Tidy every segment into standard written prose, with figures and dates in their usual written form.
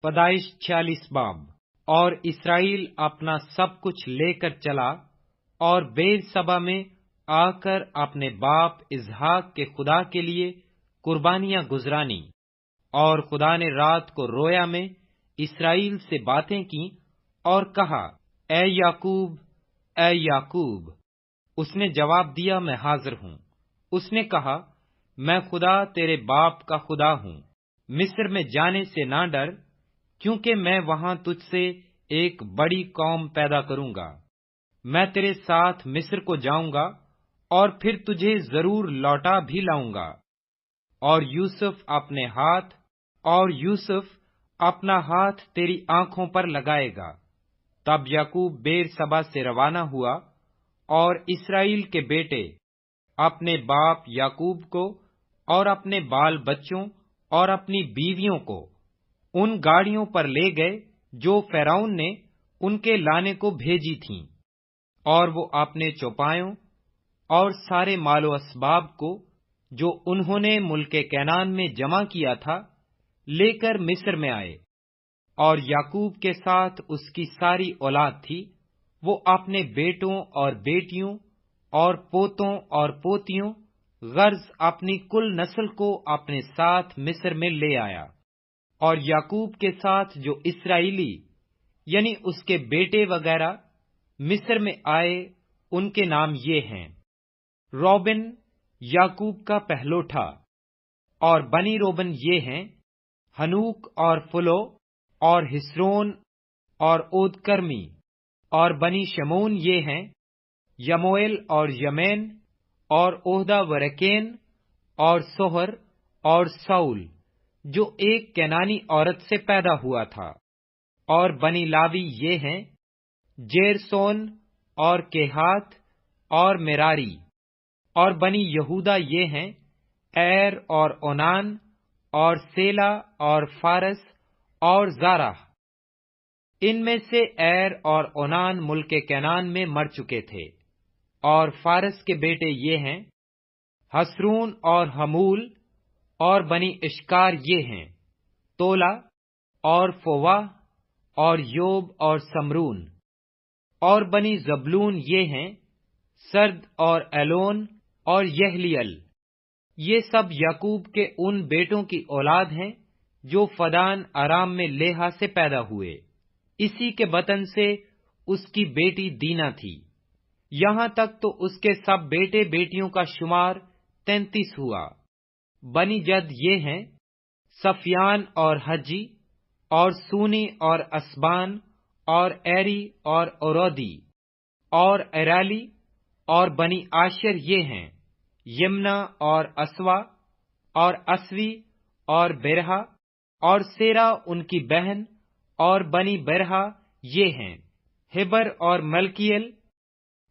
پیدائش 46 باب۔ اور اسرائیل اپنا سب کچھ لے کر چلا اور بیر سبا میں آ کر اپنے باپ اسحاق کے خدا کے لیے قربانیاں گزرانی۔ اور خدا نے رات کو رویا میں اسرائیل سے باتیں کی اور کہا، اے یعقوب، اے یعقوب۔ اس نے جواب دیا، میں حاضر ہوں۔ اس نے کہا، میں خدا تیرے باپ کا خدا ہوں، مصر میں جانے سے نہ ڈر، کیونکہ میں وہاں تجھ سے ایک بڑی قوم پیدا کروں گا۔ میں تیرے ساتھ مصر کو جاؤں گا اور پھر تجھے ضرور لوٹا بھی لاؤں گا۔ اور یوسف اپنا ہاتھ تیری آنکھوں پر لگائے گا۔ تب یعقوب بیر سبا سے روانہ ہوا، اور اسرائیل کے بیٹے اپنے باپ یعقوب کو اور اپنے بال بچوں اور اپنی بیویوں کو ان گاڑیوں پر لے گئے جو فرعون نے ان کے لانے کو بھیجی تھیں، اور وہ اپنے چوپایوں اور سارے مال و اسباب کو جو انہوں نے ملک کنعان میں جمع کیا تھا لے کر مصر میں آئے۔ اور یعقوب کے ساتھ اس کی ساری اولاد تھی، وہ اپنے بیٹوں اور بیٹیوں اور پوتوں اور پوتیوں غرض اپنی کل نسل کو اپنے ساتھ مصر میں لے آیا۔ اور یعقوب کے ساتھ جو اسرائیلی یعنی اس کے بیٹے وغیرہ مصر میں آئے، ان کے نام یہ ہیں: روبن یعقوب کا پہلوٹا، اور بنی روبن یہ ہیں: ہنوک اور فلو اور ہسرون اور عود کرمی۔ اور بنی شمون یہ ہیں: یمویل اور یمین اور عہدہ ورکین اور سہر اور ساؤل، جو ایک کینانی عورت سے پیدا ہوا تھا۔ اور بنی لاوی یہ ہیں: جیرسون اور کیہات اور مراری۔ اور بنی یہودا یہ ہیں: ایر اور اونان اور سیلا اور فارس اور زارح۔ ان میں سے ایر اور اونان ملک کنعان میں مر چکے تھے۔ اور فارس کے بیٹے یہ ہیں: حسرون اور حمول۔ اور بنی اشکار یہ ہیں: تولا اور فواہ اور یوب اور سمرون۔ اور بنی زبلون یہ ہیں: سرد اور ایلون اور یحلیل۔ یہ سب یعقوب کے ان بیٹوں کی اولاد ہیں جو فدان ارام میں لیہا سے پیدا ہوئے۔ اسی کے بطن سے اس کی بیٹی دینا تھی۔ یہاں تک تو اس کے سب بیٹے بیٹیوں کا شمار 33 ہوا۔ بنی جد یہ ہیں: سفیان اور حجی اور سونی اور اسبان اور ایری اور اورودی اور ایرالی۔ اور بنی آشر یہ ہیں: یمنا اور اسوا اور اسوی اور برہا اور سیرا ان کی بہن۔ اور بنی برہا یہ ہیں: ہبر اور ملکیل۔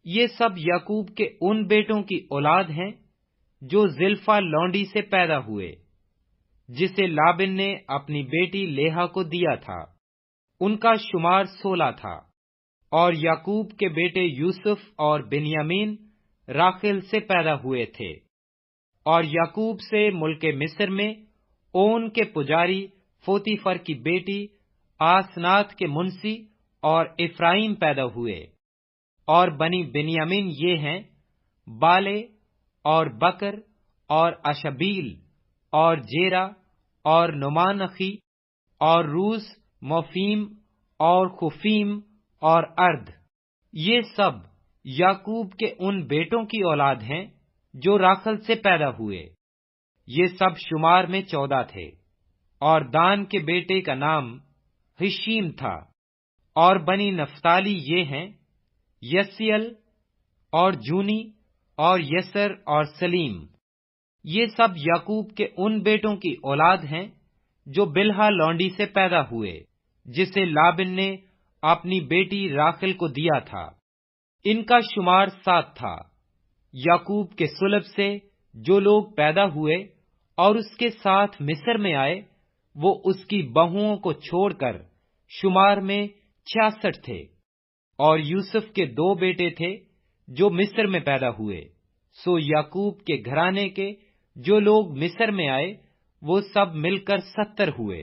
یہ سب یعقوب کے ان بیٹوں کی اولاد ہیں جو زلفا لونڈی سے پیدا ہوئے، جسے لابن نے اپنی بیٹی لیہا کو دیا تھا۔ ان کا شمار 16 تھا۔ اور یعقوب کے بیٹے یوسف اور بنیامین راخیل سے پیدا ہوئے تھے۔ اور یعقوب سے ملک مصر میں اون کے پجاری فوتیفر کی بیٹی آسنات کے منسی اور افرائیم پیدا ہوئے۔ اور بنی بنیامین یہ ہیں: بالے اور بکر اور اشبیل اور جیرا اور نمانخی اور روز موفیم اور خفیم اور ارد۔ یہ سب یعقوب کے ان بیٹوں کی اولاد ہیں جو راخل سے پیدا ہوئے۔ یہ سب شمار میں 14 تھے۔ اور دان کے بیٹے کا نام ہشیم تھا۔ اور بنی نفتالی یہ ہیں: یسیل اور جونی اور یسر اور سلیم۔ یہ سب یعقوب کے ان بیٹوں کی اولاد ہیں جو بلہا لونڈی سے پیدا ہوئے، جسے لابن نے اپنی بیٹی راخل کو دیا تھا۔ ان کا شمار 7 تھا۔ یعقوب کے صلب سے جو لوگ پیدا ہوئے اور اس کے ساتھ مصر میں آئے، وہ اس کی بہوؤں کو چھوڑ کر شمار میں 66 تھے۔ اور یوسف کے 2 بیٹے تھے جو مصر میں پیدا ہوئے، سو یعقوب کے گھرانے کے جو لوگ مصر میں آئے وہ سب مل کر 70 ہوئے۔